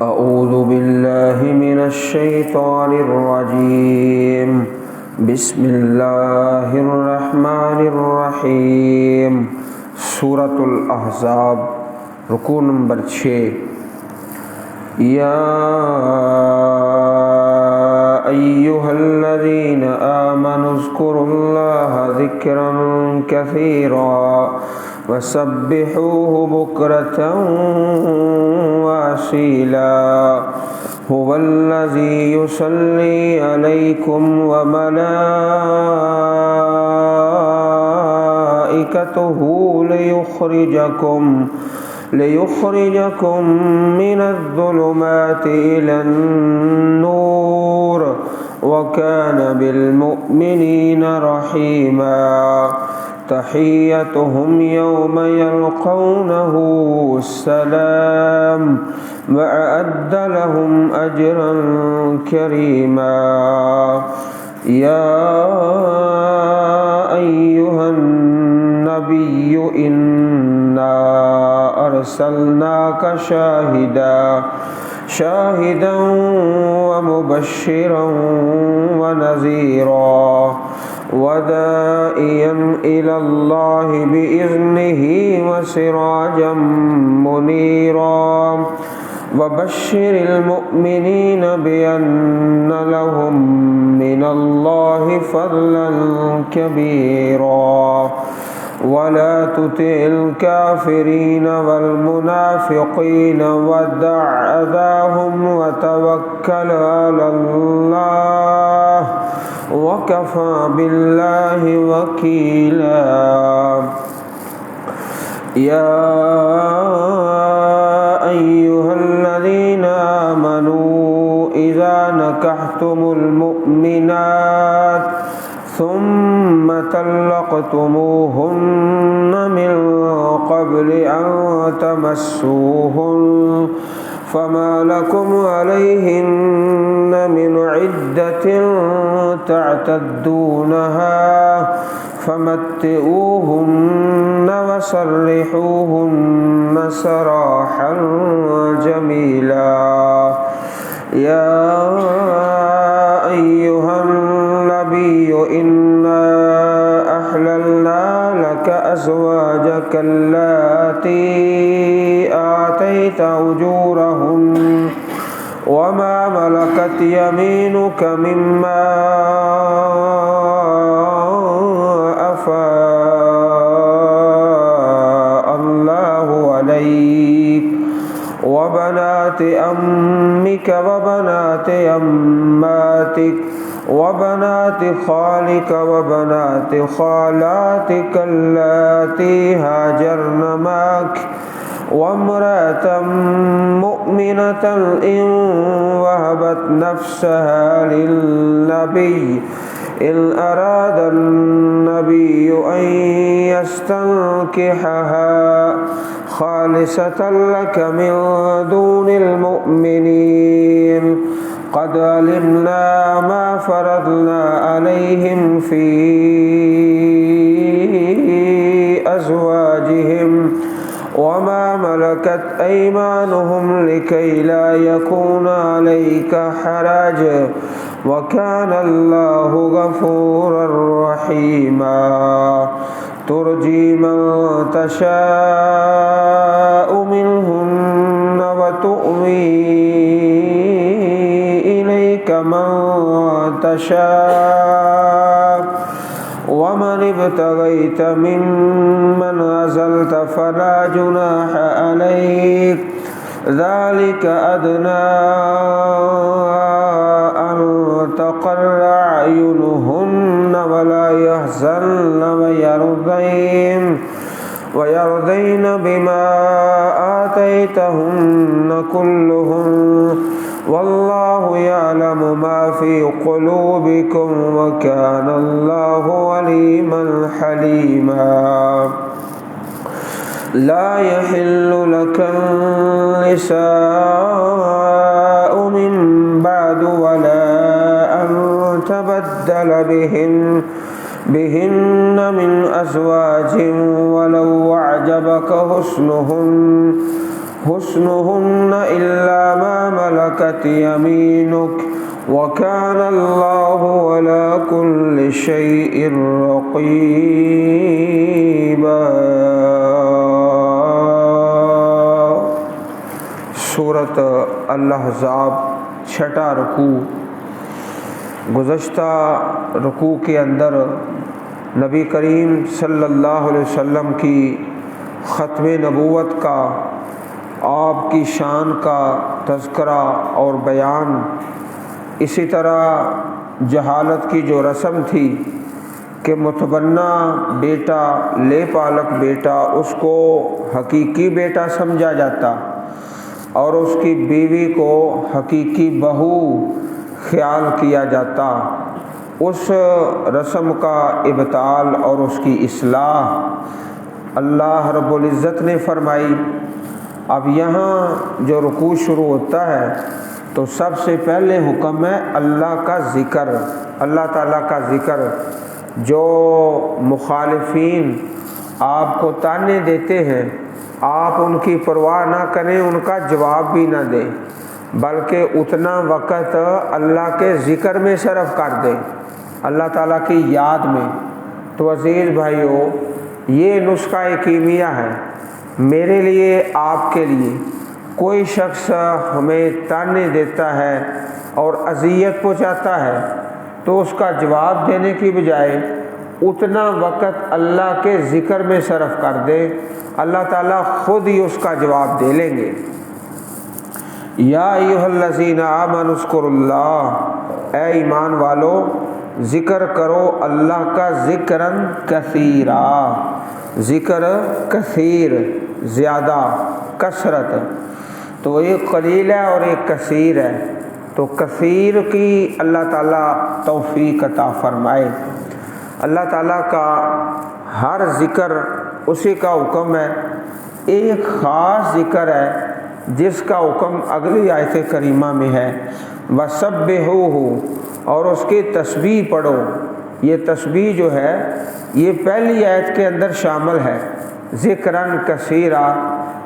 أعوذ بالله من الشيطان الرجيم بسم الله الرحمن الرحيم سورة الأحزاب رکوع نمبر 6 يا أيها الذين آمنوا اذكروا الله ذكرا كثيرا وسبحوه بكرة وأصيلا هو الذي يصلي عليكم وملائكته ليخرجكم من الظلمات إلى النور وكان بالمؤمنين رحيما تحيتهم يوم يلقونه السلام وأعد لهم أجرا كريما يا أيها النبي إنا أرسلناك شاهدا ومبشرا ونذيرا وداعيا إلى الله بإذنه وسراجا منيرا وبشر المؤمنين بأن لهم من الله فضلا كبيرا ولا تطع الكافرين والمنافقين ودع أذاهم وتوكل على الله وكفى بالله وكيلا يا أيها الذين آمنوا إذا نكحتم المؤمنات ثم طلقتموهن من قبل أن تمسوهن فما لكم عليهن من عدة تعتدونها فمتئوهن وسرحوهن سراحا جميلا يا أيها النبي إنا أحللنا لك أزواجك اللاتي آتيت أجورهن وما ملكت يمينك مما أفاء الله عليك وبنات أمك وبنات أماتك وبنات خالك وبنات خالاتك اللاتي هاجرن معك وامرأة مؤمنة إن وهبت نفسها للنبي إن أراد النبي أن يستنكحها خالصة لك من دون المؤمنين قد علمنا ما فرضنا عليهم في أزواجهم وما ملكت أيمانهم لكي لا يكون عليك حرج وكان الله غفورا رحيما ترجي من تشاء منهن وتؤوي إليك من تشاء ومن ابتغيت ممن عزلت فلا جناح عليك ذلك أدنى أن تقر أعينهن ولا يحزن ويرضين بما آتيتهن كلهن والله يعلم ما في قلوبكم وكان الله عليما حليما لا يحل لك النساء من بعد ولا أن تبدل بهن من أزواج ولو أعجبك حسنهن حسنهن إلا ما ملكت يمينك وكان الله على كل شيء رقيبا۔ سورۃ الاحزاب چھٹا رکوع۔ گزشتہ رکوع کے اندر نبی کریم صلی اللہ علیہ وسلم کی ختم نبوت کا، آپ کی شان کا تذکرہ اور بیان، اسی طرح جہالت کی جو رسم تھی کہ متبنہ بیٹا، لے پالک بیٹا، اس کو حقیقی بیٹا سمجھا جاتا اور اس کی بیوی کو حقیقی بہو خیال کیا جاتا، اس رسم کا ابطال اور اس کی اصلاح اللہ رب العزت نے فرمائی۔ اب یہاں جو رکوع شروع ہوتا ہے تو سب سے پہلے حکم ہے اللہ کا ذکر، اللہ تعالیٰ کا ذکر۔ جو مخالفین آپ کو طعنے دیتے ہیں، آپ ان کی پرواہ نہ کریں، ان کا جواب بھی نہ دیں، بلکہ اتنا وقت اللہ کے ذکر میں صرف کر دیں، اللہ تعالیٰ کی یاد میں۔ تو عزیز بھائیو، یہ نسخہ کیمیا ہے میرے لیے، آپ کے لیے۔ کوئی شخص ہمیں طعنے دیتا ہے اور اذیت پہنچاتا ہے تو اس کا جواب دینے کی بجائے اتنا وقت اللہ کے ذکر میں صرف کر دے، اللہ تعالیٰ خود ہی اس کا جواب دے لیں گے۔ یا ایھا الذین آمنوا اذکروا اللہ، اے ایمان والو ذکر کرو اللہ کا ذکراً کثیرا، ذکر کثیر، زیادہ، کثرت۔ تو ایک قلیل ہے اور ایک کثیر ہے، تو کثیر کی اللہ تعالیٰ توفیق عطا فرمائے۔ اللہ تعالیٰ کا ہر ذکر اسی کا حکم ہے۔ ایک خاص ذکر ہے جس کا حکم اگلی آیت کریمہ میں ہے، وَسَبِّحُوهُ، اور اس کی تسبیح پڑھو۔ یہ تسبیح جو ہے یہ پہلی آیت کے اندر شامل ہے، ذکراً کثیرا،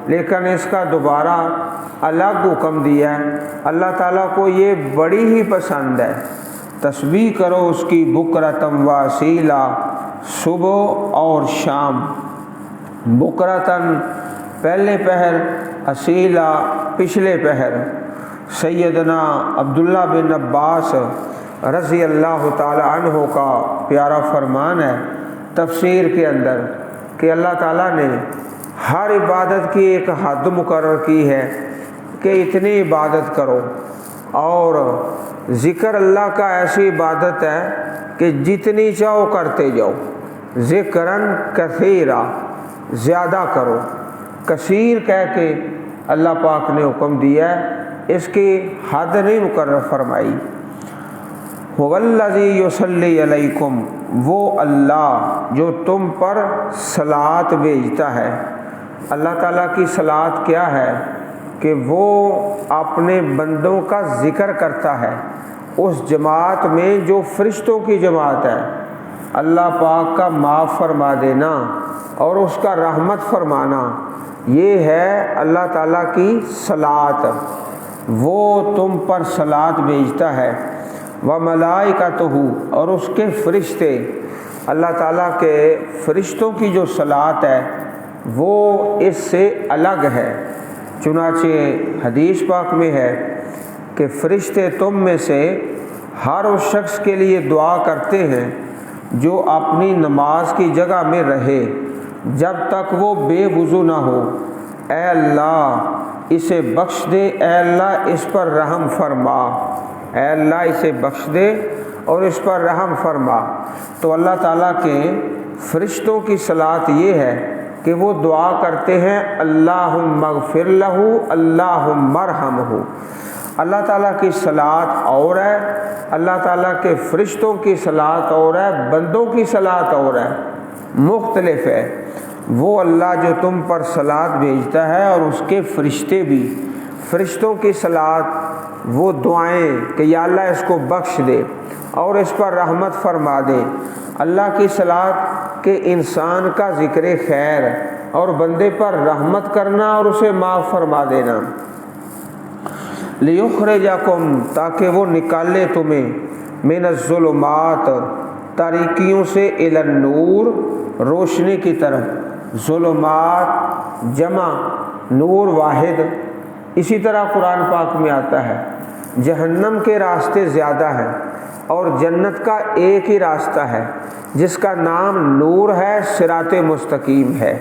لیکن اس کا دوبارہ الگ حکم دیا ہے۔ اللہ تعالیٰ کو یہ بڑی ہی پسند ہے، تسبیح کرو اس کی بکرتم و اصیلا، صبح اور شام۔ بکرتن پہلے پہر، اصیلا پچھلے پہر۔ سیدنا عبداللہ بن عباس رضی اللہ تعالی عنہ کا پیارا فرمان ہے تفسیر کے اندر کہ اللہ تعالیٰ نے ہر عبادت کی ایک حد مقرر کی ہے کہ اتنی عبادت کرو، اور ذکر اللہ کا ایسی عبادت ہے کہ جتنی چاہو کرتے جاؤ، ذکراً کثیرا، زیادہ کرو۔ کثیر کہہ کے اللہ پاک نے حکم دیا ہے، اس کی حد نہیں مقرر فرمائی۔ هو الذی یصلی علیکم، وہ اللہ جو تم پر صلاۃ بھیجتا ہے۔ اللہ تعالیٰ کی صلاۃ کیا ہے کہ وہ اپنے بندوں کا ذکر کرتا ہے۔ اس جماعت میں جو فرشتوں کی جماعت ہے، اللہ پاک کا معاف فرما دینا اور اس کا رحمت فرمانا، یہ ہے اللہ تعالیٰ کی صلاۃ۔ وہ تم پر صلاۃ بھیجتا ہے، وملائکتہ، اور اس کے فرشتے۔ اللہ تعالیٰ کے فرشتوں کی جو صلاۃ ہے وہ اس سے الگ ہے۔ چنانچہ حدیث پاک میں ہے کہ فرشتے تم میں سے ہر اس شخص کے لیے دعا کرتے ہیں جو اپنی نماز کی جگہ میں رہے جب تک وہ بے وضو نہ ہو۔ اے اللہ اسے بخش دے، اے اللہ اس پر رحم فرما، اے اللہ اسے بخش دے اور اس پر رحم فرما۔ تو اللہ تعالیٰ کے فرشتوں کی صلاۃ یہ ہے کہ وہ دعا کرتے ہیں اللہم اغفر لہ، اللہم ارحمہ۔ اللہ تعالیٰ کی صلاۃ اور ہے، اللہ تعالیٰ کے فرشتوں کی صلاۃ اور ہے، بندوں کی صلاۃ اور ہے، مختلف ہے۔ وہ اللہ جو تم پر صلاۃ بھیجتا ہے اور اس کے فرشتے بھی، فرشتوں کی صلاۃ وہ دعائیں کہ یا اللہ اس کو بخش دے اور اس پر رحمت فرما دے۔ اللہ کی صلاۃ کہ انسان کا ذکر خیر اور بندے پر رحمت کرنا اور اسے معاف فرما دینا۔ لیخرجکم، تاکہ وہ نکالے تمہیں، من الظلمات، تاریکیوں سے، الی النور، روشنی کی طرف۔ ظلمات جمع، نور واحد۔ اسی طرح قرآن پاک میں آتا ہے جہنم کے راستے زیادہ ہیں اور جنت کا ایک ہی راستہ ہے جس کا نام نور ہے، صراط مستقیم ہے۔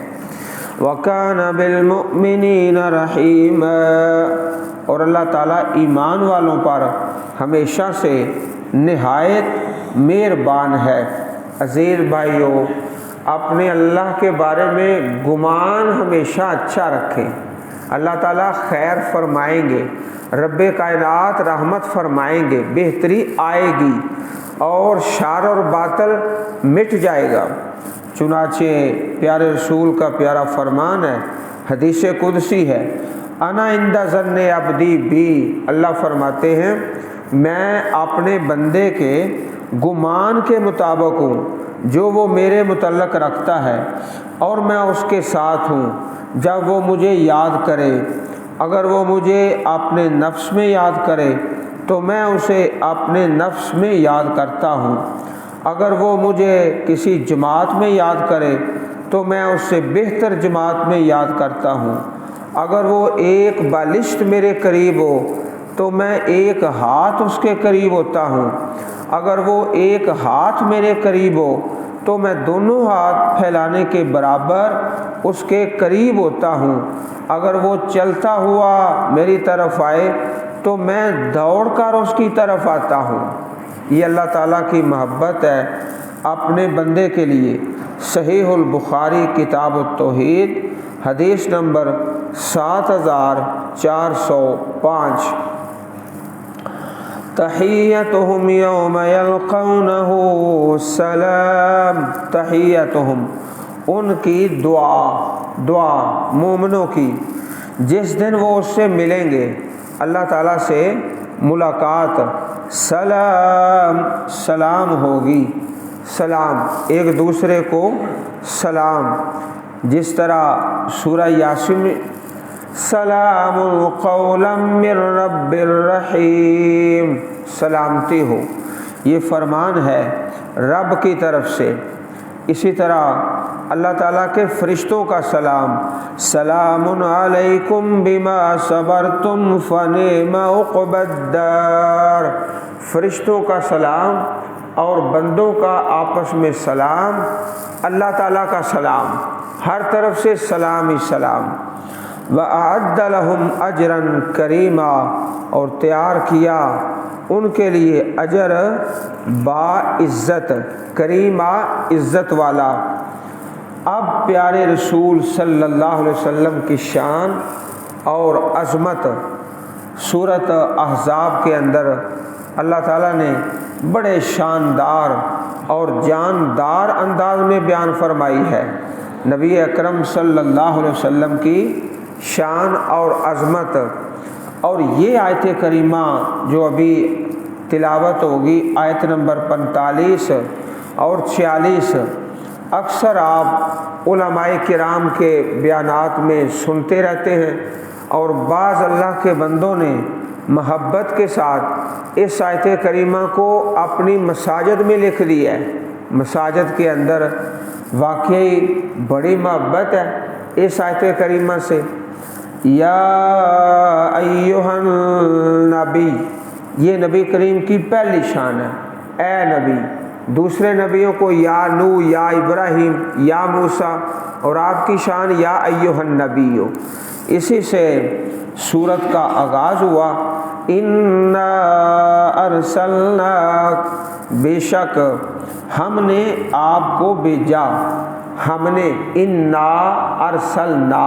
وَكَانَ بِالْمُؤْمِنِينَ رَحِيمًا، اور اللہ تعالیٰ ایمان والوں پر ہمیشہ سے نہایت مہربان ہے۔ عزیز بھائیو، اپنے اللہ کے بارے میں گمان ہمیشہ اچھا رکھیں۔ اللہ تعالیٰ خیر فرمائیں گے، رب کائنات رحمت فرمائیں گے، بہتری آئے گی اور شر اور باطل مٹ جائے گا۔ چنانچہ پیارے رسول کا پیارا فرمان ہے، حدیث قدسی ہے، انا عند ظن عبدی بی، اللہ فرماتے ہیں میں اپنے بندے کے گمان کے مطابق ہوں جو وہ میرے متعلق رکھتا ہے، اور میں اس کے ساتھ ہوں جب وہ مجھے یاد کرے۔ اگر وہ مجھے اپنے نفس میں یاد کرے تو میں اسے اپنے نفس میں یاد کرتا ہوں، اگر وہ مجھے کسی جماعت میں یاد کرے تو میں اس سے بہتر جماعت میں یاد کرتا ہوں، اگر وہ ایک بالشت میرے قریب ہو تو میں ایک ہاتھ اس کے قریب ہوتا ہوں، اگر وہ ایک ہاتھ میرے قریب ہو تو میں دونوں ہاتھ پھیلانے کے برابر اس کے قریب ہوتا ہوں، اگر وہ چلتا ہوا میری طرف آئے تو میں دوڑ کر اس کی طرف آتا ہوں۔ یہ اللہ تعالیٰ کی محبت ہے اپنے بندے کے لیے۔ صحیح البخاری کتاب التوحید حدیث نمبر 7405۔ تحیتہم یوم یلقونہ سلام، تحیتہم ان کی دعا مومنوں کی جس دن وہ اس سے ملیں گے، اللہ تعالیٰ سے ملاقات، سلام، سلام ہوگی، سلام ایک دوسرے کو سلام، جس طرح سورہ یاسین سلام قولا من رب الرحیم، سلامتی ہو، یہ فرمان ہے رب کی طرف سے۔ اسی طرح اللہ تعالیٰ کے فرشتوں کا سلام، سلام علیکم بما صبرتم فنعم عقبی الدار، فرشتوں کا سلام اور بندوں کا آپس میں سلام، اللہ تعالیٰ کا سلام، ہر طرف سے سلام ہی سلام۔ وَأَعَدَّ لَهُمْ أَجْرًا كَرِيمًا، اور تیار کیا ان کے لیے اجر باعزت، کریمہ عزت والا۔ اب پیارے رسول صلی اللہ علیہ وسلم کی شان اور عظمت سورۃ احزاب کے اندر اللہ تعالیٰ نے بڑے شاندار اور جاندار انداز میں بیان فرمائی ہے۔ نبی اکرم صلی اللہ علیہ وسلم کی شان اور عظمت، اور یہ آیت کریمہ جو ابھی تلاوت ہوگی، آیت نمبر 45 اور 46، اکثر آپ علماء کرام کے بیانات میں سنتے رہتے ہیں، اور بعض اللہ کے بندوں نے محبت کے ساتھ اس آیت کریمہ کو اپنی مساجد میں لکھ دیا ہے۔ مساجد کے اندر واقعی بڑی محبت ہے اس آیت کریمہ سے۔ یا ایھا النبی، یہ نبی کریم کی پہلی شان ہے، اے نبی۔ دوسرے نبیوں کو یا نوح، یا ابراہیم، یا موسیٰ، اور آپ کی شان یا ایھا النبی ہو۔ اسی سے سورت کا آغاز ہوا، انا ارسلناک، بے شک ہم نے آپ کو بھیجا، ہم نے، انا ارسلنا،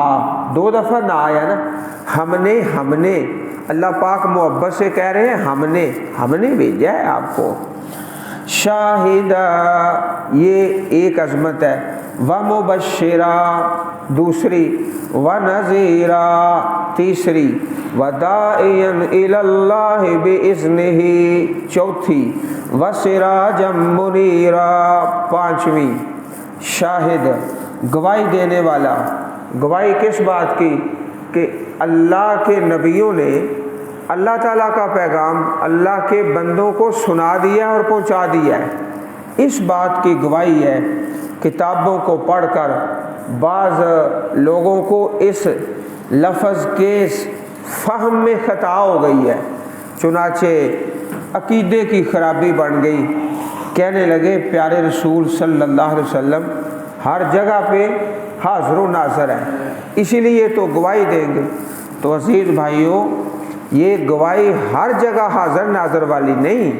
دو دفعہ نہ آیا نا، ہم نے، اللہ پاک محبت سے کہہ رہے ہیں ہم نے بھیجا ہے آپ کو۔ شاہدہ، یہ ایک عظمت ہے، ومبشرا دوسری، ونذیرا تیسری، وداعیا الی اللہ باذنہ چوتھی، وسراجا منیرا پانچویں۔ شاہد، گواہی دینے والا، گواہی کس بات کی؟ کہ اللہ کے نبیوں نے اللہ تعالیٰ کا پیغام اللہ کے بندوں کو سنا دیا اور پہنچا دیا ہے، اس بات کی گواہی ہے۔ کتابوں کو پڑھ کر بعض لوگوں کو اس لفظ کے فہم میں خطا ہو گئی ہے، چنانچہ عقیدے کی خرابی بن گئی، کہنے لگے پیارے رسول صلی اللہ علیہ وسلم ہر جگہ پہ حاضر و ناظر ہے، اسی لیے تو گواہی دیں گے۔ تو عزیز بھائیوں، یہ گواہی ہر جگہ حاضر ناظر والی نہیں،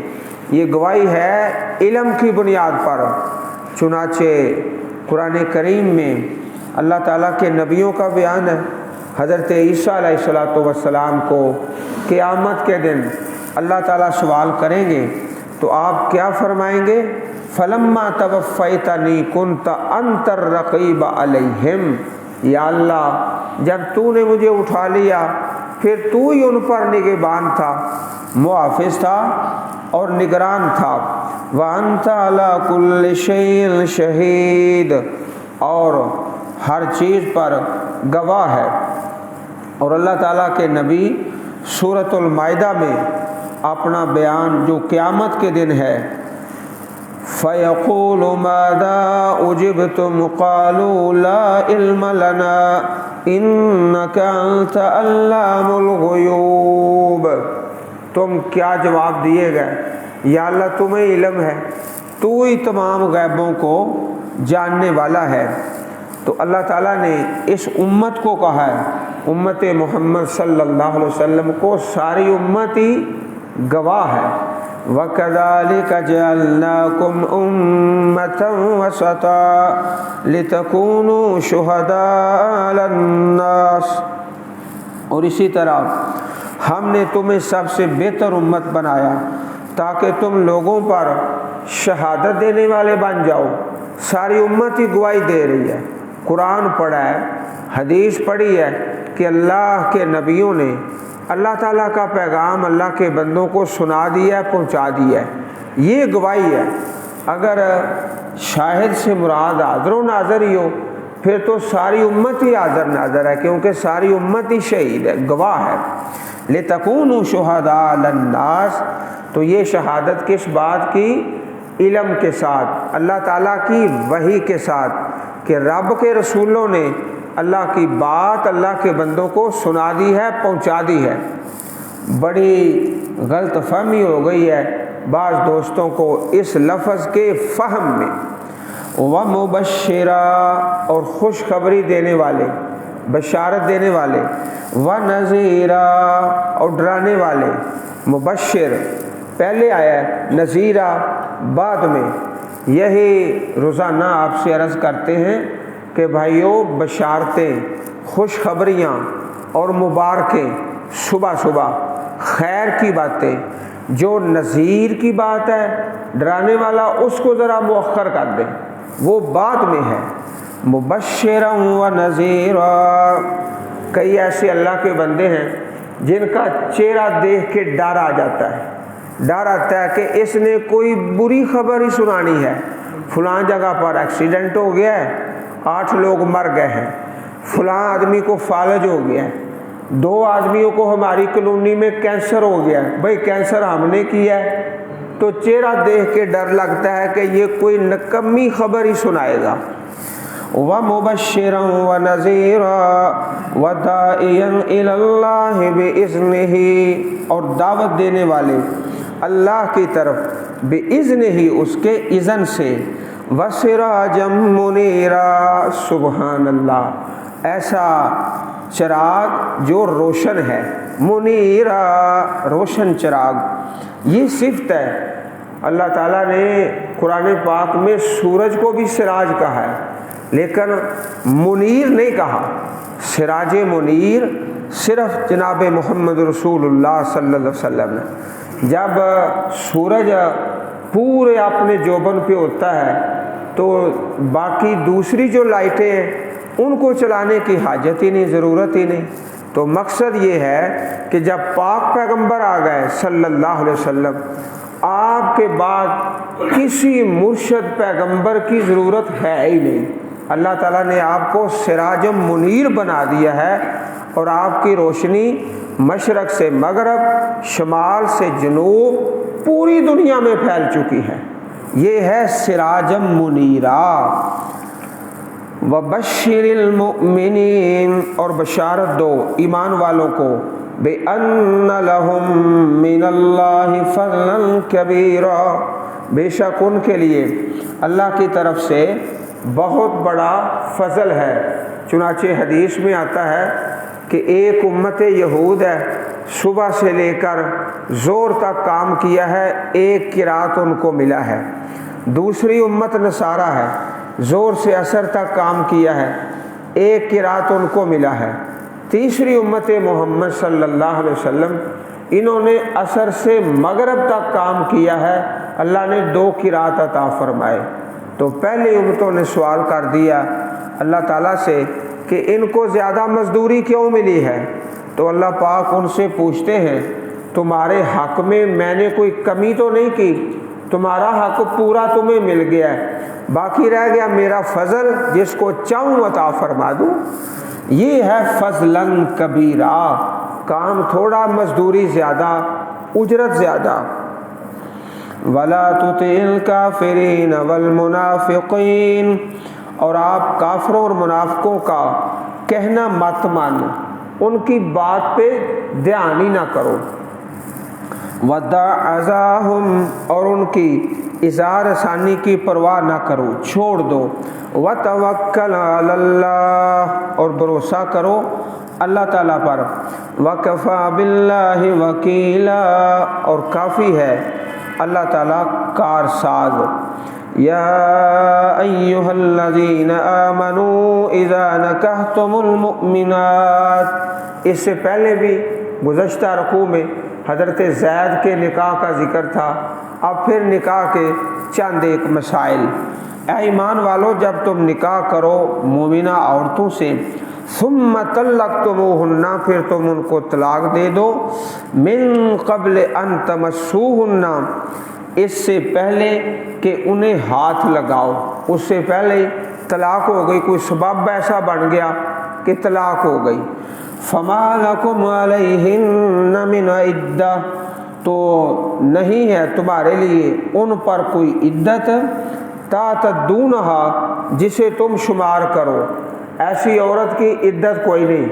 یہ گواہی ہے علم کی بنیاد پر۔ چنانچہ قرآن کریم میں اللہ تعالیٰ کے نبیوں کا بیان ہے، حضرت عیسیٰ علیہ السلام کو قیامت کے دن اللہ تعالیٰ سوال کریں گے تو آپ کیا فرمائیں گے؟ فلما توفیتنی کنت انت الرقیب علیہم، یا اللہ جب تو نے مجھے اٹھا لیا پھر تو ہی ان پر نگہبان تھا، محافظ تھا اور نگران تھا۔ وانت علی کل شیء شہید، اور ہر چیز پر گواہ ہے۔ اور اللہ تعالیٰ کے نبی سورۃ المائدہ میں اپنا بیان جو قیامت کے دن ہے، فَيَقُولُ مَاذَا أُجِبْتُمْ قَالُوا لَا عِلْمَ لَنَا إِنَّكَ أَنْتَ عَلَّامُ الْغُیُوبِ، تم کیا جواب دیے گئے؟ یا اللہ تمہیں علم ہے، تو ہی تمام غیبوں کو جاننے والا ہے۔ تو اللہ تعالیٰ نے اس امت کو کہا ہے، امت محمد صلی اللہ علیہ وسلم کو ساری امت ہی گواہ ہے۔ وَكَذَلِكَ جَعَلْنَاكُمْ أُمَّةً وَسَطًا لِتَكُونُوا شُهَدَاءَ عَلَى النَّاسِ، اور اسی طرح ہم نے تمہیں سب سے بہتر امت بنایا تاکہ تم لوگوں پر شہادت دینے والے بن جاؤ۔ ساری امت ہی گواہی دے رہی ہے، قرآن پڑھا ہے، حدیث پڑھی ہے کہ اللہ کے نبیوں نے اللہ تعالیٰ کا پیغام اللہ کے بندوں کو سنا دیا ہے، پہنچا دیا ہے، یہ گواہی ہے۔ اگر شاہد سے مراد حاضر و ناظر ہی ہو پھر تو ساری امت ہی حاضر ناظر ہے، کیونکہ ساری امت ہی شہید ہے، گواہ ہے۔ لِتَكُونُوا شُهَدَاءَ عَلَى النَّاسِ، تو یہ شہادت کس بات کی؟ علم کے ساتھ، اللہ تعالیٰ کی وحی کے ساتھ، کہ رب کے رسولوں نے اللہ کی بات اللہ کے بندوں کو سنا دی ہے، پہنچا دی ہے۔ بڑی غلط فہمی ہو گئی ہے بعض دوستوں کو اس لفظ کے فہم میں۔ وَمُبَشِّرًا، اور خوشخبری دینے والے، بشارت دینے والے، وَنَذِيرًا، اور ڈرانے والے۔ مبشر پہلے آیا ہے، نذیرہ بعد میں۔ یہی روزانہ آپ سے عرض کرتے ہیں کہ بھائیوں، بشارتیں، خوشخبریاں اور مبارکیں صبح صبح، خیر کی باتیں، جو نذیر کی بات ہے، ڈرانے والا، اس کو ذرا مؤخر کر دیں، وہ بعد میں ہے۔ مبشرا و نذیرا، کئی ایسے اللہ کے بندے ہیں جن کا چہرہ دیکھ کے ڈر آ جاتا ہے، ڈر آتا ہے کہ اس نے کوئی بری خبر ہی سنانی ہے، فلاں جگہ پر ایکسیڈنٹ ہو گیا ہے، 8 لوگ مر گئے ہیں، فلاں آدمی کو فالج ہو گیا ہے، 2 آدمیوں کو ہماری کالونی میں کینسر ہو گیا ہے۔ بھئی کینسر ہم نے کیا ہے، تو چہرہ دیکھ کے ڈر لگتا ہے کہ یہ کوئی نکمی خبر ہی سنائے گا۔ وَمُبَشِّرًا وَنَذِيرًا وَدَاعِيًا إِلَى اللَّهِ بِإِذْنِهِ، اور دعوت دینے والے اللہ کی طرف، بِإِذْنِهِ، اس کے اذن سے، وَسِرَاجًا مُنِيرًا، سبحان اللہ، ایسا چراغ جو روشن ہے، منیرا، روشن چراغ۔ یہ صفت ہے، اللہ تعالیٰ نے قرآن پاک میں سورج کو بھی سراج کہا ہے لیکن منیر نہیں کہا۔ سراج منیر صرف جناب محمد رسول اللہ صلی اللہ علیہ وسلم نے۔ جب سورج پورے اپنے جوبن پہ ہوتا ہے تو باقی دوسری جو لائٹیں ہیں ان کو چلانے کی حاجت ہی نہیں، ضرورت ہی نہیں۔ تو مقصد یہ ہے کہ جب پاک پیغمبر آ گئے صلی اللہ علیہ وسلم، آپ کے بعد کسی مرشد پیغمبر کی ضرورت ہے ہی نہیں، اللہ تعالیٰ نے آپ کو سراج منیر بنا دیا ہے اور آپ کی روشنی مشرق سے مغرب، شمال سے جنوب پوری دنیا میں پھیل چکی ہے۔ یہ ہے سراج منیرا۔ وبشر المؤمنین، اور بشارت دو ایمان والوں کو، بِأَنَّ لَهُم مِّنَ اللَّهِ فَضْلًا كَبِيرًا، بے شک ان کے لیے اللہ کی طرف سے بہت بڑا فضل ہے۔ چنانچہ حدیث میں آتا ہے کہ ایک امت یہود ہے، صبح سے لے کر زور تک کام کیا ہے، ایک قرات ان کو ملا ہے۔ دوسری امت نصارہ ہے، زور سے عصر تک کام کیا ہے، ایک قرات ان کو ملا ہے۔ تیسری امت محمد صلی اللہ علیہ وسلم، انہوں نے عصر سے مغرب تک کام کیا ہے، اللہ نے 2 قرات عطا فرمائے۔ تو پہلی امتوں نے سوال کر دیا اللہ تعالیٰ سے کہ ان کو زیادہ مزدوری کیوں ملی ہے؟ تو اللہ پاک ان سے پوچھتے ہیں تمہارے حق میں نے کوئی کمی تو نہیں کی، تمہارا حق پورا تمہیں مل گیا ہے، باقی رہ گیا میرا فضل جس کو چاہوں عطا فرما دوں۔ یہ ہے فضلاً کبیرا، کام تھوڑا، مزدوری زیادہ، اجرت زیادہ۔ وَلَا تُطِعِ الْكَافِرِينَ وَالْمُنَافِقِينَ، اور آپ کافروں اور منافقوں کا کہنا مت مانو، ان کی بات پہ دھیان ہی نہ کرو۔ وَدَعْ أَذَاهُمْ، اور ان کی اظہار ثانی کی پرواہ نہ کرو، چھوڑ دو۔ وَتَوَكَّلْ عَلَى اللَّهِ، اور بھروسہ کرو اللہ تعالیٰ پر۔ وَكَفَى بِاللَّهِ وَكِيلًا، اور کافی ہے اللہ تعالیٰ کارساز۔ یا ایہا الذین آمنوا اذا نکحتم المؤمنات، اس سے پہلے بھی گزشتہ رکوع میں حضرت زید کے نکاح کا ذکر تھا، اب پھر نکاح کے چند ایک مسائل۔ اے ایمان والو، جب تم نکاح کرو مومنہ عورتوں سے، ثم طلقتموہن، پھر تم ان کو طلاق دے دو، من قبل ان تمسوہن، اس سے پہلے کہ انہیں ہاتھ لگاؤ، اس سے پہلے طلاق ہو گئی، کوئی سبب ایسا بن گیا کہ طلاق ہو گئی۔ فما لکم علیہن من عدہ، تو نہیں ہے تمہارے لیے ان پر کوئی عدت، تعتدونہا، جسے تم شمار کرو۔ ایسی عورت کی عدت کوئی نہیں،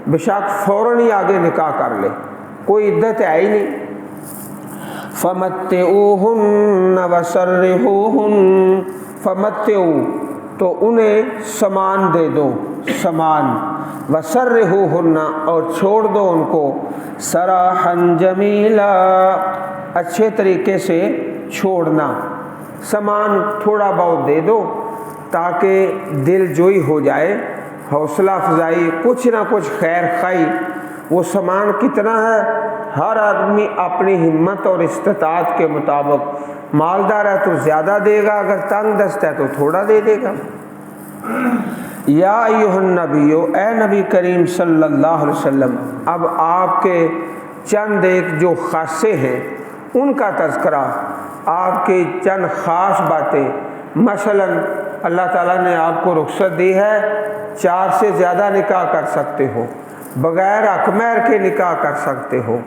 بشک فوراً ہی آگے نکاح کر لے، کوئی عدت ہے ہی نہیں۔ فمتعوہن وسرحوہن، فمتعو، تو انہیں سامان دے دو، سامان، وسرحوہن، اور چھوڑ دو ان کو، سراحا جمیلا، اچھے طریقے سے چھوڑنا، سامان تھوڑا بہت دے دو تاکہ دل جوئی ہو جائے، حوصلہ افزائی، کچھ نہ کچھ خیر خواہی۔ وہ سامان کتنا ہے؟ ہر آدمی اپنی ہمت اور استطاعت کے مطابق، مالدار ہے تو زیادہ دے گا، اگر تنگ دست ہے تو تھوڑا دے دے گا۔ یا ایھا النبی، اے نبی کریم صلی اللہ علیہ وسلم، اب آپ کے چند ایک جو خاصے ہیں ان کا تذکرہ، آپ کی چند خاص باتیں۔ مثلا اللہ تعالیٰ نے آپ کو رخصت دی ہے، 4 سے زیادہ نکاح کر سکتے ہو، بغیر حق مہر کے نکاح کر سکتے ہو۔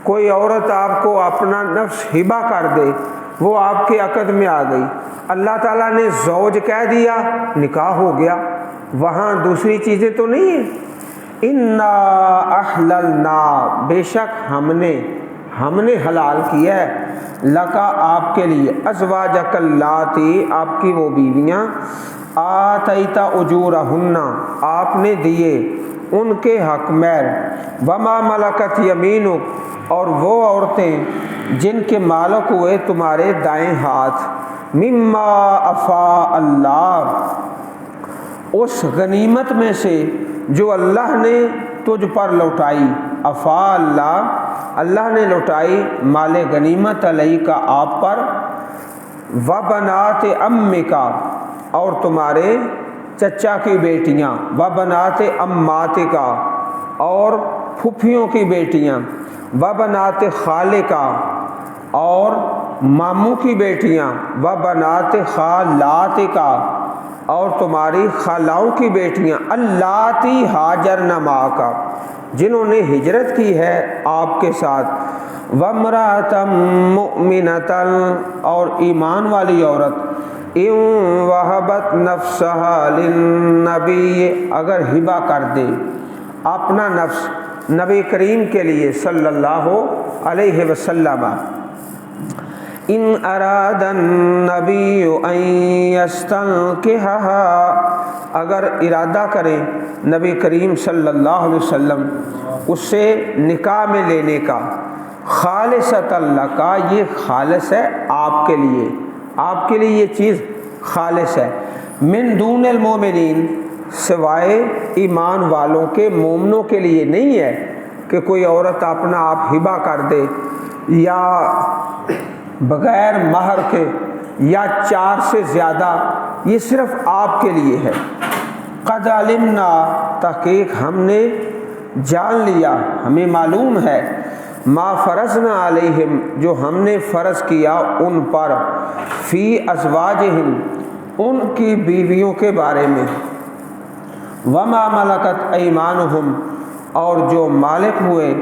کوئی عورت آپ کو اپنا نفس ہبہ کر دے، وہ آپ کے عقد میں آ گئی، اللہ تعالیٰ نے زوج کہہ دیا، نکاح ہو گیا، وہاں دوسری چیزیں تو نہیں ہیں۔ انا احللنا، بے شک ہم نے حلال کیا ہے، لکا، آپ کے لیے، ازواجک اللاتی، آپ کی وہ بیویاں، آتیتا اجورہن، آپ نے دیے ان کے حق مہر، وما ملکت یمینک، اور وہ عورتیں جن کے مالک ہوئے تمہارے دائیں ہاتھ، مما افاء اللہ، اس غنیمت میں سے جو اللہ نے تجھ پر لوٹائی، افاء اللہ نے لوٹائی مال غنیمت علیک، آپ پر، وبنات امک، اور تمہارے چچا کی بیٹیاں، وبنات اماتک، اور پھپھیوں کی بیٹیاں، وبنات خالک، اور ماموں کی بیٹیاں، وبنات خالاتک، اور تمہاری خالاؤں کی بیٹیاں اللاتی ہاجرن معک، جنہوں نے ہجرت کی ہے آپ کے ساتھ، وامرأۃ مؤمنۃ، اور ایمان والی عورت، ان وہبت نفسها للنبی، اگر ہبہ کر دے اپنا نفس نبی کریم کے لیے صلی اللہ علیہ وسلم، ان اراد النبی ان یستنکحھا، اگر ارادہ کریں نبی کریم صلی اللہ علیہ وسلم اس سے نکاح میں لینے کا، خالصۃ لک، یہ خالص ہے آپ کے لیے، آپ کے لیے یہ چیز خالص ہے، من دون المومنین، سوائے ایمان والوں کے، مومنوں کے لیے نہیں ہے کہ کوئی عورت اپنا آپ ہبہ کر دے، یا بغیر مہر کے، یا 4 سے زیادہ، یہ صرف آپ کے لیے ہے۔ قد علمنا، تحقیق ہم نے جان لیا، ہمیں معلوم ہے، ما فرضنا علیہم، جو ہم نے فرض کیا ان پر، فی ازواجہم، ان کی بیویوں کے بارے میں، وما ملکت ایمانہم، اور جو مالک ہوئے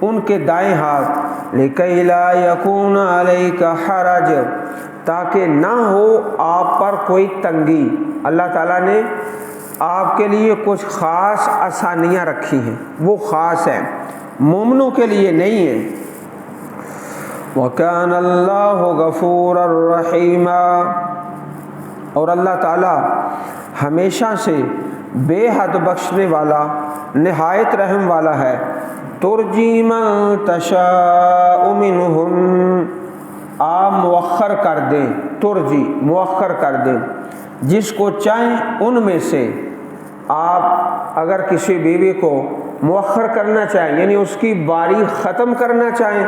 ان کے دائیں ہاتھ، لکی لا یکون علیک حرج، تاکہ نہ ہو آپ پر کوئی تنگی، اللہ تعالیٰ نے آپ کے لیے کچھ خاص آسانیاں رکھی ہیں، وہ خاص ہیں، مومنوں کے لیے نہیں ہیں۔ وَكَانَ اللَّهُ غَفُورًا رَحِيمًا، اور اللہ تعالیٰ ہمیشہ سے بے حد بخشنے والا، نہایت رحم والا ہے۔ ترجی من تشاء منہن، آپ مؤخر کر دیں، ترجی مؤخر کر دیں، جس کو چاہیں ان میں سے، آپ اگر کسی بیوی کو مؤخر کرنا چاہیں، یعنی اس کی باری ختم کرنا چاہیں،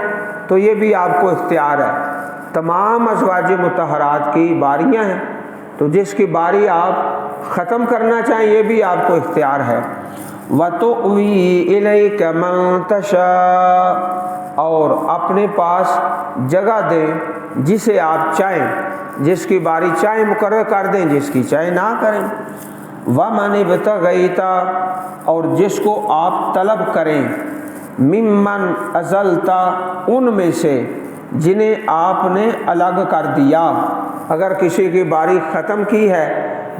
تو یہ بھی آپ کو اختیار ہے۔ تمام ازواج مطہرات کی باریاں ہیں، تو جس کی باری آپ ختم کرنا چاہیں یہ بھی آپ کو اختیار ہے۔ وَتُؤْوِي إِلَيْكَ مَن تَشَاءُ، اور اپنے پاس جگہ دیں جسے آپ چاہیں، جس کی باری چاہیں مقرر کر دیں، جس کی چاہیں نہ کریں۔ وَمَنِ ابْتَغَيْتَ، اور جس کو آپ طلب کریں، ممن ازلت، ان میں سے جنہیں آپ نے الگ کر دیا، اگر کسی کی باری ختم کی ہے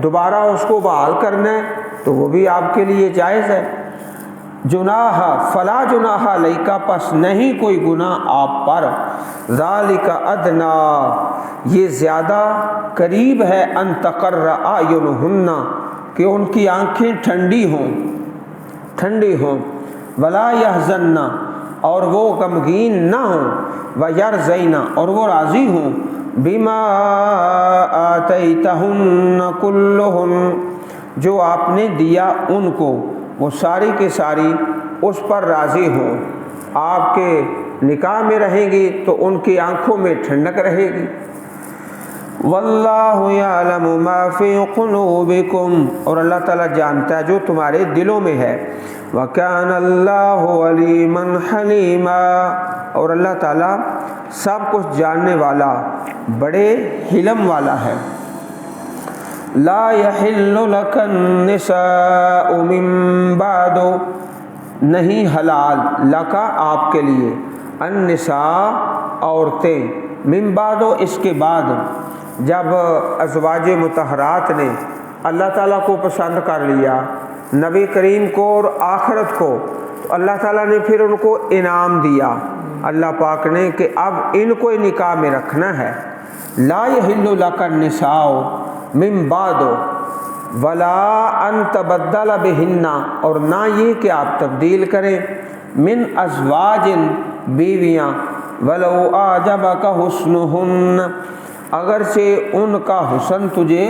دوبارہ اس کو بحال کرنا ہے تو وہ بھی آپ کے لیے جائز ہے۔ جناح، فلا جناح علیک، پس نہیں کوئی گناہ آپ پر، ذالک ادنی، یہ زیادہ قریب ہے، ان تقر اعینہن، کہ ان کی آنکھیں ٹھنڈی ہوں، ولا یحزن، اور وہ غمگین نہ ہوں، ویرضین، اور وہ راضی ہوں، بما آتیتہن کلہن، جو آپ نے دیا ان کو، وہ ساری کے ساری اس پر راضی ہوں۔ آپ کے نکاح میں رہیں گی تو ان کی آنکھوں میں ٹھنڈک رہے گی۔ واللہ یعلم ما فی قلوبکم، اور اللہ تعالیٰ جانتا ہے جو تمہارے دلوں میں ہے۔ وکان اللہ علیما حلیما، اور اللہ تعالیٰ سب کچھ جاننے والا، بڑے حلم والا ہے۔ لا یحل لک النساء من بعد، نہیں حلال، لکا آپ کے لیے، النساء عورتیں، من بعد اس کے بعد، جب ازواج مطہرات نے اللہ تعالیٰ کو پسند کر لیا، نبی کریم کو اور آخرت کو، تو اللہ تعالیٰ نے پھر ان کو انعام دیا، اللہ پاک نے، کہ اب ان کو نکاح میں رکھنا ہے۔ لا یحل لک النساء من بعد ولا ان تبدل بہن، اور نہ یہ کہ آپ تبدیل کریں، من ازواج، بیویاں، ولو اعجبک حسنہن، اگرچہ ان کا حسن تجھے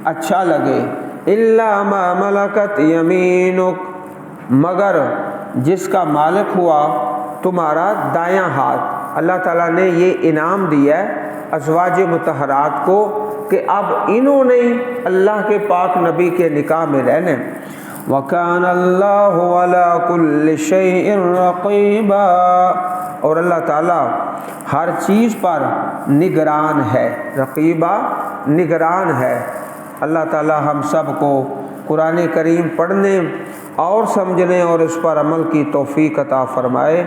اچھا لگے، الا ما ملکت یمینک، مگر جس کا مالک ہوا تمہارا دایاں ہاتھ۔ اللہ تعالیٰ نے یہ انعام دیا ہے ازواج مطہرات کو کہ اب انہوں نے اللہ کے پاک نبی کے نکاح میں رہنے۔ وَكَانَ اللَّهُ عَلَى كُلِّ شَيْءٍ رَقِيبًا، اور اللہ تعالیٰ ہر چیز پر نگران ہے، رقیبہ نگران ہے۔ اللہ تعالی ہم سب کو قرآن کریم پڑھنے اور سمجھنے اور اس پر عمل کی توفیق عطا فرمائے،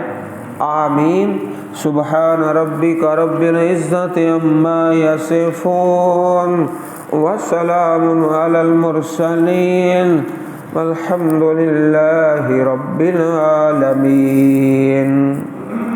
آمین۔ سبحان ربک رب العزت عما یصفون وسلام علی المرسلین والحمد للہ رب العالمین۔